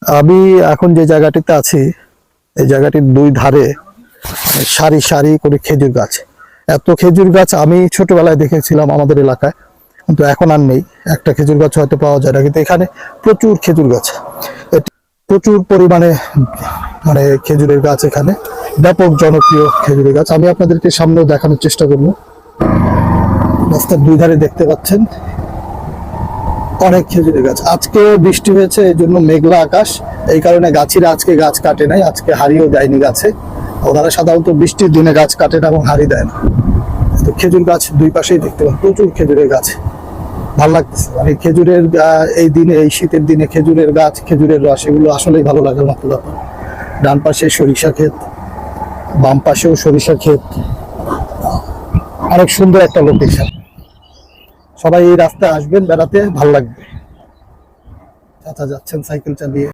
আমি এখন যে জায়গাটিতে আছি এই জায়গাটির দুই ধারে সারি সারি করে খেজুর গাছ। এত খেজুর গাছ আমি ছোটবেলায় দেখেছিলাম আমাদের এলাকায়, কিন্তু এখন আর নেই। একটা খেজুর গাছ হয়তো পাওয়া যায় না, কিন্তু এখানে প্রচুর খেজুর গাছ, প্রচুর পরিমাণে মানে খেজুরের গাছ এখানে, ব্যাপক জনপ্রিয় খেজুরের গাছ। আমি আপনাদেরকে সামনেও দেখানোর চেষ্টা করবো। রাস্তার দুই ধারে দেখতে পাচ্ছেন অনেক খেজুরের গাছ। আজকে বৃষ্টি হয়েছে, এই জন্য মেঘলা আকাশ, এই কারণে গাছিরা আজকে গাছ কাটে নাই, আজকে হারিয়েও দেয়নি গাছে। ওনারা সাধারণত বৃষ্টির দিনে গাছ কাটে না এবং হারি দেয় না। তো খেজুর গাছ দুই পাশেই দেখতে পান, প্রচুর খেজুরের গাছ। ভালো লাগতেছে মানে খেজুরের এই দিনে, এই শীতের দিনে খেজুরের গাছ, খেজুরের রস, এগুলো আসলেই ভালো লাগার মতো ব্যাপার। ডান পাশে সরিষা ক্ষেত, বাম পাশেও সরিষা ক্ষেত, অনেক সুন্দর একটা লোকেশন। সবাই এই রাস্তায় আসবেন বেড়াতে, ভালো লাগবে। চাচা যাচ্ছেন সাইকেল চালিয়ে।